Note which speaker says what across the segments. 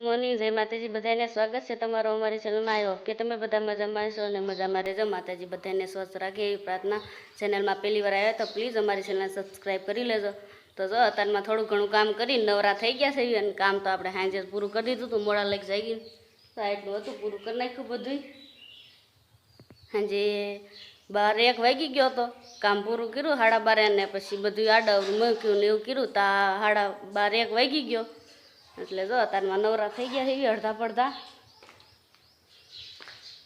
Speaker 1: Morning જય માતાજી બધાને સ્વાગત છે તમારો અમારી ચેનલમાં આવ્યો કે તમે બધા મજામાં છો અને મજામાં રહેજો માતાજી બધાને સ્વસ્થ રાખે એવી પ્રાર્થના ચેનલમાં પહેલી વાર આવ્યા તો પ્લીઝ અમારી ચેનલ સબસ્ક્રાઈબ કરી લેજો તો જો અત્યારમાં થોડું ઘણું કામ કરી નવરા થઈ ગયા છે અને કામ તો આપણે સાંજે પૂરું કરી દીધું હતું મોડા લઈ જઈ ગયું તો એટલું હતું પૂરું કરી નાખ્યું બધું સાંજે 12-1 વાગી ગયો હતો કામ પૂરું કર્યું 12:30 ને પછી બધું આડાવરું મૂક્યું ને એવું કર્યું તા 12-1 વાગી ગયો એટલે જો અત્યારમાં નવરા થઈ ગયા એવી અડધા પડધા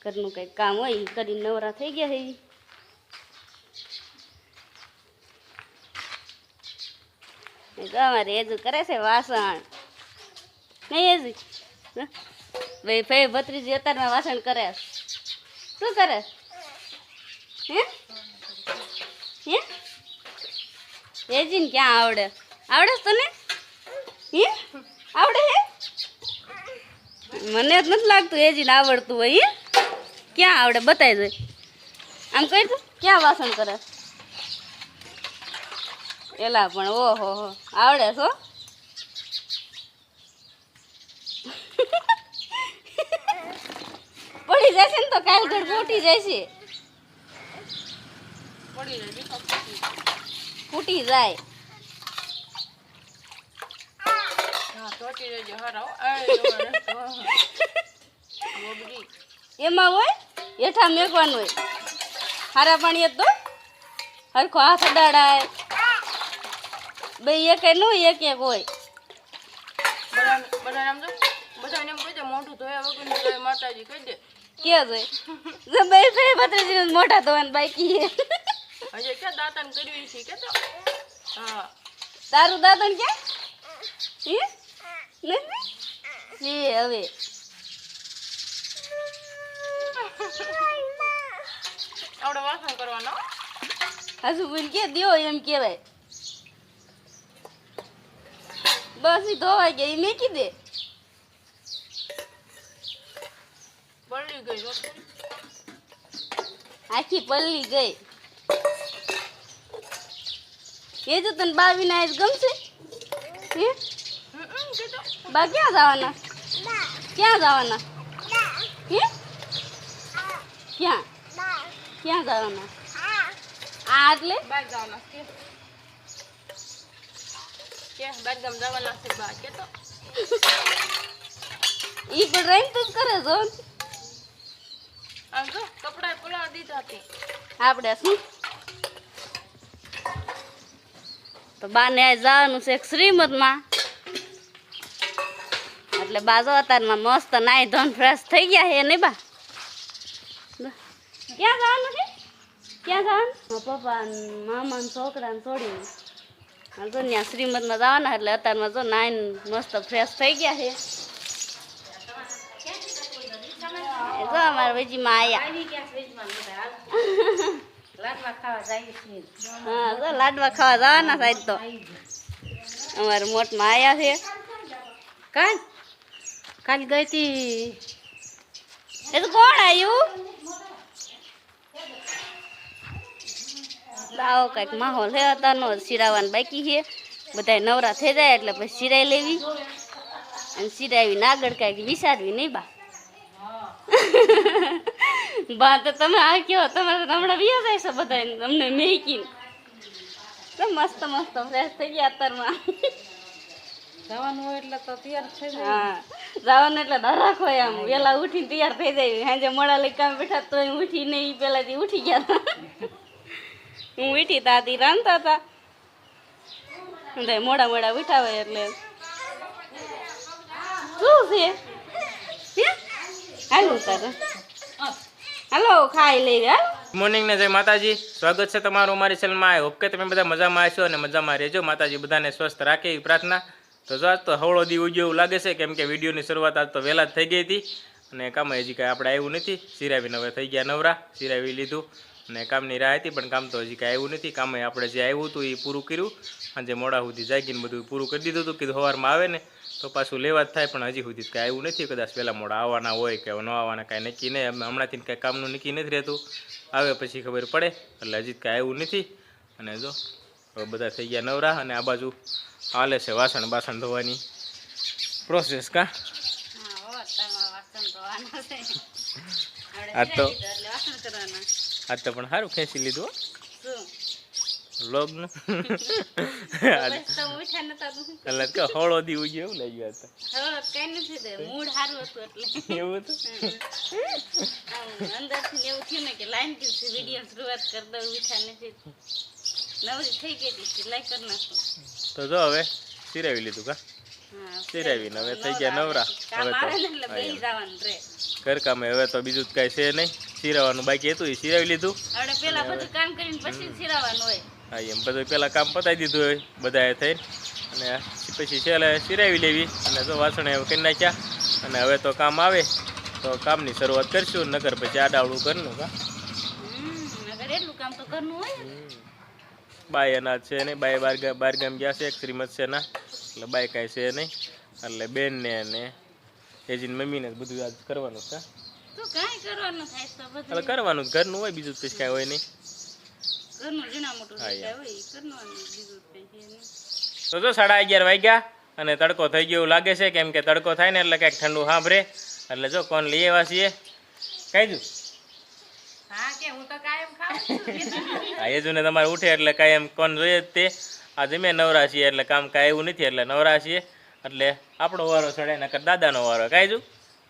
Speaker 1: ઘરનું કંઈક કામ હોય એ કરીને નવરા થઈ ગયા એવી અમારે એજુ કરે છે વાસણ નહીં એજી ભાઈ ભાઈ ભત્રીજી અત્યારમાં વાસણ કરે શું કરે હે હે એજીને ક્યાં આવડે આવડે તને હે આવડે હે મને જ નથી લાગતું એજીને આવડતું હોય ક્યાં આવડે બતાવી દે આમ કહી દઉં ક્યાં વાસણ કરે એલા પણ ઓહો હો આવડે છો પડી જશે ને તો કાલ ઘર ફૂટી જશે ફૂટી જાય એમાં હોય હેઠા મેકવાનું હોય હારા પાણી તો હરખો હાથ અડાડાય બે એક ન હોય એક હોય
Speaker 2: મોઢું ધોયા વગર માતાજી કહી દે
Speaker 1: કે જોઈ બે ભાઈ ભત્રીજી મોઢા ધોવાનું બાકી
Speaker 2: હજે ક્યાં દાંતન કર્યું છે કે તો હા
Speaker 1: તારું દાંતન ક્યાં હવે
Speaker 2: આવડે વાસણ કરવાનો
Speaker 1: હજુ બોલ કે દ્યો એમ કહેવાય બસ ઈ ધોવાઈ ગઈ મેકી દે
Speaker 2: બળી ગઈ
Speaker 1: આખી પલ્લી ગઈ એ જો તને બાવીને આજ ગમશે હે બા ક્યાં જવાના ક્યાં જવાના હે ક્યાં ક્યાં જવાના આ એટલે
Speaker 2: બાર જવાના કે બાર ગામ જવાના છે બા કે તો
Speaker 1: ઈ પણ રહીને તું જ કરે જો
Speaker 2: આમ જો કપડા પુલા દીધા તે
Speaker 1: આપણે શું તો બાને આ જવાનું છે શ્રીમદમાં એટલે બાજો અત્યારમાં મસ્ત નાઈ ધોન ફ્રેશ થઈ ગયા છે નહીં બા ક્યાં જવાનું છે ક્યાં જવાનું પપ્પા મામા છોકરાને છોડીને જો ત્યાં શ્રીમદમાં જવાના એટલે અત્યારમાં જો નાઈને મસ્ત ફ્રેશ થઈ ગયા છે જો અમારા વેજીમાં આવ્યા હા જો લાડવા ખાવા જવાના સાહેબ તો અમારે મોટમાં આવ્યા છે કાલ ગઈ હતી એ તો કોણ આવ્યું આવો કંઈક માહોલ છે અત્યારનો સિરાવાનું બાકી છે બધા નવરા થઈ જાય એટલે પછી સિરાઈ લેવી અને સિરાવીને આગળ કાંઈક વિચારવી નહીં બા બા તો તમે આ કહો તમે હમણાં વ્યા જાય છો બધા અમને મેકીને તો મસ્ત મસ્ત ફ્રેશ થઈ ગયા અત્યારમાં
Speaker 2: જવાનું હોય એટલે તો તૈયાર થઈ
Speaker 1: હા જવાનું એટલે ડરાક હોય આમ વહેલા ઉઠીને તૈયાર થઈ જાય સાંજે મોડા લઈ કામ બેઠા તો ઉઠી નહીં પહેલાંથી ઉઠી ગયા હતા હું ઉઠી તાથી રાંધતા હતા મોડા મોડા ઉઠાવે એટલે શું છે હાલો તારે હાલો ખાઈ લઈ હાલ
Speaker 3: મોર્નિંગ ને જય માતાજી સ્વાગત છે તમારું અમારી ચેનલમાં આઈ હોપ કે તમે બધા મજામાં આવશો અને મજામાં રહેજો માતાજી બધાને સ્વસ્થ રાખે એવી પ્રાર્થના તો જો આજ તો હવળો દી ઉગ્યો એવું લાગે છે કેમ કે વિડીયોની શરૂઆત આજ તો વહેલા જ થઈ ગઈ હતી અને કામ હજી કાંઈ આપણે આવ્યું નથી સિરાવીને હવે થઈ ગયા નવરા સિરાવી લીધું અને કામની રાહ હતી પણ કામ તો હજી કાંઈ આવ્યું નથી કામે આપણે જે આવ્યું હતું એ પૂરું કર્યું સાંજે મોડા સુધી જાગીને બધું પૂરું કરી દીધું હતું કીધું સવારમાં આવે ને તો પાછું લેવા જ થાય પણ હજી સુધી કાંઈ આવ્યું નથી કદાચ પહેલાં મોડા આવવાના હોય કે ન આવવાના કાંઈ નક્કી નહીં હમણાંથી કાંઈ કામનું નક્કી નથી રહેતું આવે પછી ખબર પડે એટલે હજી કાંઈ આવ્યું નથી અને જો હવે બધા થઈ ગયા નવરા અને આ બાજુ હાલે છે વાસણ બાસણ ધોવાની પ્રોસેસ કા
Speaker 1: કરવાના છે
Speaker 3: આ તો
Speaker 1: એટલે વાસણ કરવાના
Speaker 3: આ તો પણ સારું ખેંચી લીધું હો
Speaker 1: શું
Speaker 3: વ્લોગનું
Speaker 1: બસ તો ઉઠ્યા નતા તો શું
Speaker 3: એટલે કે હળો દી ઉગ્યો એવું લઈ ગયા હતા
Speaker 1: હવે કઈ નથી થયું મૂડ સારું હતું એટલે
Speaker 3: એવું હતું
Speaker 1: અંદરથી એવું થયું ને કે લાઈન થી વિડીયો શરૂઆત કરી દઉં ઉઠ્યા નથી નવરી થઈ ગઈ હતી લાઈક કરી નાખો
Speaker 3: તો જો હવે સિરાવી લીધું કા સિરાવીને હવે થઈ ગયા નવરા
Speaker 1: કામ
Speaker 3: હવે
Speaker 1: આવે ને
Speaker 3: તો
Speaker 1: એટલે બેસી જવાનું રે
Speaker 3: ઘરકામે હવે તો બીજું જ કાંઈ છે નહીં સિરાવાનું બાકી હતું એ સિરાવી લીધું
Speaker 1: આપણે પેલા બધું કામ કરીને પછી સિરાવાનું હોય
Speaker 3: હા એમ બધું પહેલાં કામ પતાવી દીધું હોય બધાએ થઈને અને પછી છેલ્લે સિરાવી લેવી અને જો વાસણ એવું કરી નાખ્યા અને હવે તો કામ આવે તો કામની શરૂઆત કરશું નકર પછી આડાવડું કરનું કા
Speaker 1: નગર એટલું કામ તો કરવું હોય ને
Speaker 3: બાય અનાજ છે નહીં બાય બાર ગામ ગયા છે એક શ્રીમત છે ના એટલે બાય કાંઈ છે નહીં એટલે બેનને અને એજીને મમ્મીને જ બધું આજ કરવાનું કા
Speaker 1: તો કાંઈ કરવાનું થાય તો બધું
Speaker 3: એટલે કરવાનું જ ઘરનું હોય બીજું પછી કાંઈ હોય નહીં
Speaker 1: ઘરનું જીણા મોટું
Speaker 3: હા,
Speaker 1: જગ્યા હોય ઈ કરવાનું બીજું કંઈ છે નહીં
Speaker 3: તો જો 11:30 વાગ્યા અને તડકો થઈ ગયો એવું લાગે છે કેમ કે તડકો થાય ને એટલે કાંઈક ઠંડુ સાંભળે એટલે જો કોણ લઈ આવ્યા છીએ કાંઈ
Speaker 2: હા કે હું તો કાયમ ખાઉં છું
Speaker 3: હા એ જુને તમારે ઉઠે એટલે કાંઈ એમ કોણ જોઈએ જ તે આજે મેં નવરા છીએ એટલે કામ કાંઈ એવું નથી એટલે નવરા છીએ એટલે આપણો વારો ચડે નકર દાદાનો વારો કાંઈ જો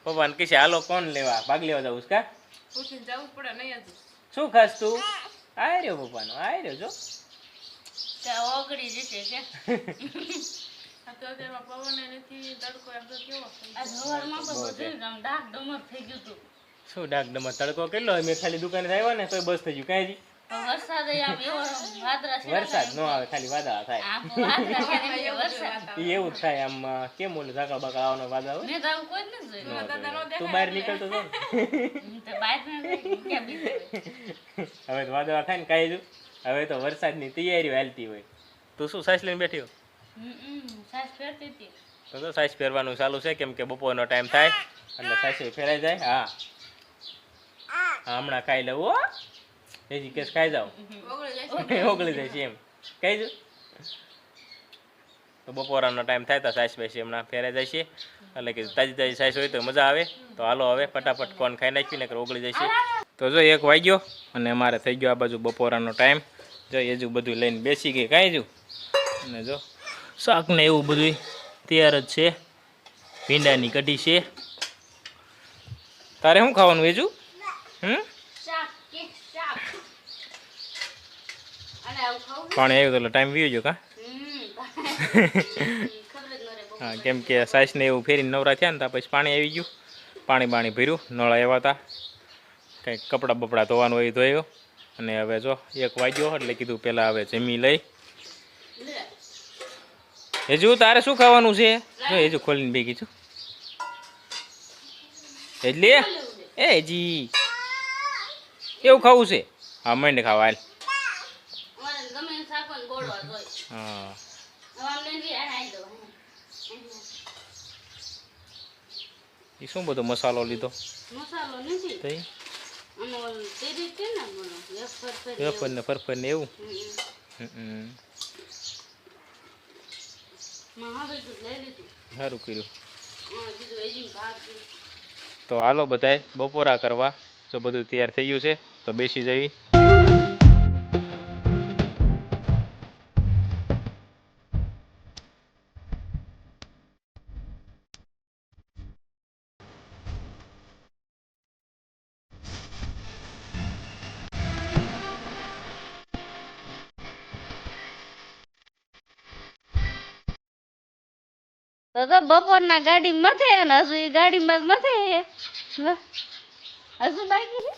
Speaker 3: પપ્પાને કહેશે હાલો કોણ લેવા ભાગ લેવા જવું કા
Speaker 2: ઉઠીને જવું જ પડે નહીં હજુ
Speaker 3: શું ખાસ તું આય રહ્યો પપ્પાનો આય રહ્યો જો
Speaker 1: ત્યાં ઓગળી જશે કે
Speaker 2: આ તો અત્યારમાં પવન નથી તડકો એમ તો કેવો થઈ
Speaker 1: આ સવારમાં તો બધું આમ ડાક ડમર થઈ ગયું હતું
Speaker 3: શું ડાક ડમર તડકો કેટલો હોય મેં ખાલી દુકાને આવ્યા ને તોય બસ થઈ ગયું કાંઈ
Speaker 1: તો વરસાદ આમ એવો વાદળા છે
Speaker 3: વરસાદ ન આવે ખાલી વાદળા થાય
Speaker 1: આમ વાદળા છે ને એટલે વરસાદ
Speaker 3: એ એવું જ થાય આમ કેમ ઓલું ઝાકળ બાકળ આવવાનો વાદળ હોય
Speaker 1: મેં તો આવું કોઈ જ નથી જોયું
Speaker 3: તું બહાર નીકળતો હતો ને
Speaker 1: હું તો બહાર ના ગઈ, ક્યાં બીજું હોય?
Speaker 3: હવે તો વાદળા થાય ને કાંઈ જો હવે તો વરસાદની તૈયારીઓ હાલતી હોય તું શું સાસ લઈને બેઠી હો
Speaker 1: સાસ ફેરતી હતી
Speaker 3: તો સાસ ફેરવાનું ચાલુ છે કેમ કે બપોરનો ટાઈમ થાય એટલે સાસે ફેરાઈ જાય હા હા હમણાં ખાઈ લઉં હો એજી કેસ ખાઈ જાઓ ઓગળી જાય છે એમ ખાઈ જો તો બપોરાનો ટાઈમ થાય તો સાસ બેસી હમણાં ફેરાઈ જાય છે એટલે કે તાજી તાજી સાસ હોય તો મજા આવે તો હાલો હવે ફટાફટ કોણ ખાઈ નાખ્યું ને ઓગળી જાય છે તો જો 1 વાગ્યો અને અમારે થઈ ગયો આ બાજુ બપોરાનો ટાઈમ જો એજુ બધું લઈને બેસી ગઈ કાંઈ જો અને જો શાક ને એવું બધું તૈયાર જ છે ભીંડાની કઢી છે તારે શું ખાવાનું એજુ
Speaker 1: શાક કે શાક અને આવું ખાવું
Speaker 3: પાણી આવ્યું તો એટલે ટાઈમ વીયો ગયો કા
Speaker 1: ખબર જ ન રહે બહુ.
Speaker 3: હા કેમ કે સાસને એવું ફેરીને નવરા થયા ને ત્યાં પછી પાણી આવી ગયું પાણી ભર્યું નળ આવ્યા હતા કંઈક કપડાં બપડા ધોવાનું હોય એ ધોયો અને હવે જો 1 વાગ્યો એટલે કીધું પહેલાં હવે જમી લઈ
Speaker 1: લે
Speaker 3: હજુ તારે શું ખાવાનું છે જો હજુ ખોલીને બેગી છું એટલે એ હજી એવું ખાવું છે હા મંડ ખાવા હાલ
Speaker 1: અમારે ગમે એમ શાક હોય ને ગોળવા જોઈએ.
Speaker 3: હા
Speaker 1: હવે આમ લઈને બી આને આઈ દો.
Speaker 3: એ શું બધો મસાલો લીધો
Speaker 1: મસાલો નથી
Speaker 3: તઈ
Speaker 1: અને ઓલું તેરી છે ને બોલો વેફર ફરી
Speaker 3: વેફર ને ફરફર ને એવું
Speaker 1: હમ. માં હવે તો લઈ લીધું
Speaker 3: સારું કર્યું
Speaker 1: બીજું હજી ભાગ છે.
Speaker 3: તો હાલો બધાય બપોરા કરવા જો બધું તૈયાર થઈ ગયું છે તો બેસી જવી
Speaker 1: તો બપોરના ગાડી મથે ને હજુ એ ગાડીમાં જ મથે હજુ બાકી છે.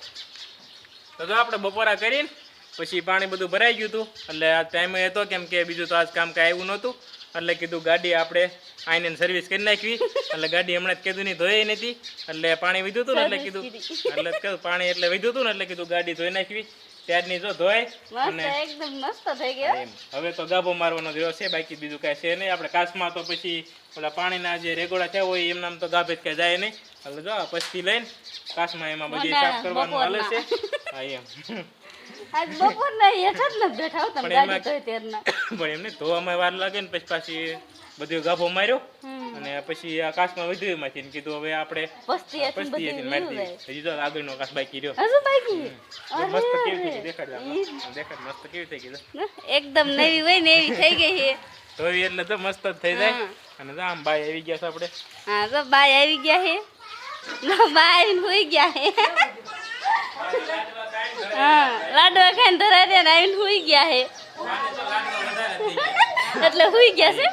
Speaker 3: તો જો આપણે બપોરા કરીને પછી પાણી બધું ભરાઈ ગયું હતું એટલે આ ટાઈમ હતો કેમ કે બીજું તો આજ કામ કાંઈ આવ્યું નહોતું એટલે કીધું ગાડી આપણે આઈને સર્વિસ કરી નાખવી એટલે ગાડી હમણાં જ કીધું નહીં ધોઈ નથી એટલે પાણી વધ્યું હતું ને એટલે કીધું એટલે કહ્યું પાણી એટલે વધ્યું હતું ને એટલે કીધું ગાડી ધોઈ નાખવી ત્યારની જો ધોઈ
Speaker 1: મસ્ત એકદમ મસ્ત થઈ ગયો
Speaker 3: એમ હવે તો ગાભો મારવાનો રહ્યો છે બાકી બીજું કાંઈ છે નહીં આપણે કાચમાં તો પછી ઓલા પાણીના જે રેગોડા થયા હોય એમ નામ તો ગાભે જ કાંઈ જાય નહીં એટલે જો પછી લઈને કાચમાં એમાં બધી સાફ કરવાનું હાલે છે હા એમ
Speaker 1: આજ બપોરના હેઠ જ નથી બેઠા હો તમે
Speaker 3: પણ એમાં-
Speaker 1: ગાડી ધોઈ ત્યારના.
Speaker 3: પણ એમને ધોવામાં વાર લાગે ને પછી પાછી બધું ગાભો માર્યો અને પછી આકાશમાં વધ્યું એમાંથી કીધું હવે આપણે
Speaker 1: પસ્તી હતી
Speaker 3: પસ્તી
Speaker 1: બધી
Speaker 3: હતી મારી દીધી. હજી તો આગળનો આકાશ બાકી રહ્યો.
Speaker 1: હજુ બાકી
Speaker 3: જો મસ્ત કેવી થઈ ગઈ દેખાડ આમાં. દેખાડ મસ્ત કેવી થઈ ગઈ જો.
Speaker 1: એકદમ નવી હોય ને એવી થઈ ગઈ છે.
Speaker 3: ધોવી એટલે તો મસ્ત જ થઈ જાય. અને જો આમ બાય આવી ગયા છે આપણે.
Speaker 1: હા તો બાય આવી ગયા છે. ના બાય આવીને હોઈ ગયા છે. હા લાડવા ખાઈને ધરાડે ને આવીને હોઈ ગયા છે. એટલે હોઈ ગયા છે.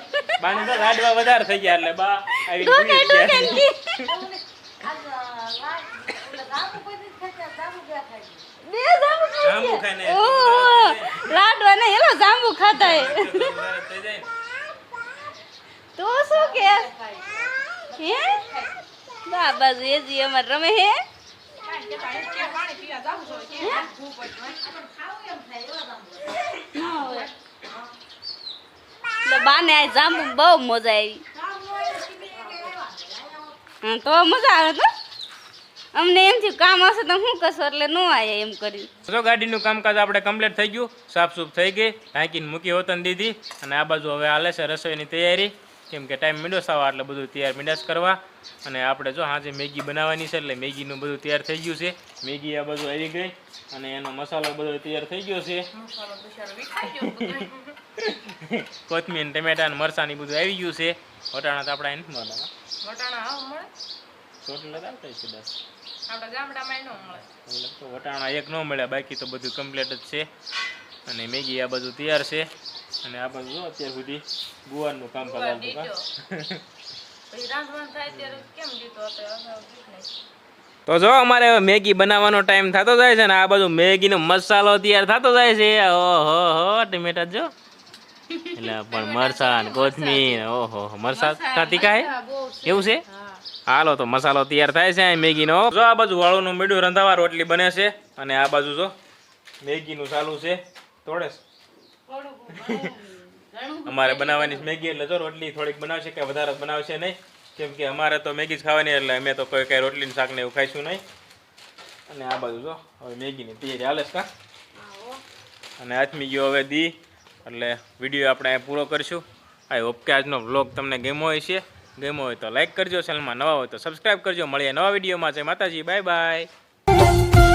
Speaker 3: બાને તો લાડવા વધારે થઈ ગયા એટલે બા આવી
Speaker 1: ડોકે ડોકે કી. બે જાંબુ
Speaker 3: જાંબુ ખાઈને
Speaker 1: ઓહો લાડવા ને એલો જાંબુ ખાતા હે.
Speaker 3: થઈ જાય.
Speaker 1: તો શું કે હે બા બાજુ એ જી અમાર રમે હે. બાને આ જાંબુ બહુ મજા આવી. હા તો મજા આવે તો અમને એમ થયું કામ હશે તો શું કરશો એટલે ન આયા એમ કરી.
Speaker 3: જો ગાડીનું કામકાજ આપણે કમ્પ્લીટ થઈ ગયું, સાફ સૂફ થઈ ગઈ, ઢાંકીને મૂકી હોતન દીધી. અને આ બાજુ હવે હાલે છે રસોઈની તૈયારી, કેમ કે ટાઈમ મીડો સાવા એટલે બધું તૈયાર મીડાસ કરવા. અને આપણે જો હાજે મેગી બનાવવાની છે એટલે મેગીનું બધું તૈયાર થઈ ગયું છે. મેગી આ બાજુ આવી ગઈ અને એનો મસાલો બધો તૈયાર થઈ ગયો છે. કોથમીર ટમેટા અને મરચાં બધું આવી ગયું છે. વટાણા તો આપણે નથી મળવાના.
Speaker 2: વટાણા આવ મળે
Speaker 3: ચોટલા ચાલતા છે 10.
Speaker 2: આપણા ગામડામાં ન મળે.
Speaker 3: એટલે તો વટાણા એક ન મળ્યા, બાકી તો બધું કમ્પ્લીટ જ છે. અને મેગી આ બધું તૈયાર છે. અને આ બાજુ જો અત્યાર સુધી ગુવારનું કામકાજ આવતું કા.
Speaker 2: પછી રાંધવાનું થાય ત્યારે કેમ દીધો હતો
Speaker 3: તો જો અમારે હવે મેગી બનાવવાનો ટાઈમ થતો જાય છે ને આ બધું મેગીનો મસાલો તૈયાર થતો જાય છે. ઓહો હો ટમેટા જો એટલે પણ મરચાં ને કોથમીર ઓહો મરચાં તીખા હે એવું છે. હાલો તો મસાલો તૈયાર થાય છે મેગીનો. જો આ બાજુ વાળુનું મીઠું રંધાવા રોટલી બને છે અને આ બાજુ જો મેગીનું ચાલુ છે તોડે અમારે બનાવવાની છે મેગી. એટલે જો રોટલી થોડીક બનાવશે કે વધારે બનાવશે નહીં, કેમ કે અમારે તો મેગી જ ખાવાની એટલે અમે તો કોઈ કઈ રોટલીનું શાક ને એવું ખાઈશું નહીં. અને આ બાજુ જો હવે મેગીની તૈયારી હાલે છે કા. અને આથમી ગયો હવે દી એટલે વિડીયો આપણે અહીંયા પૂરો કરીશું. આઈ હોપ કે આજનો વ્લોગ તમને ગમ્યો હોય છે. ગમ્યો હોય તો લાઈક કરજો, ચેનલમાં નવા હોય તો સબસ્ક્રાઈબ કરજો. મળીએ નવા વિડીયોમાં. જય માતાજી, બાય બાય.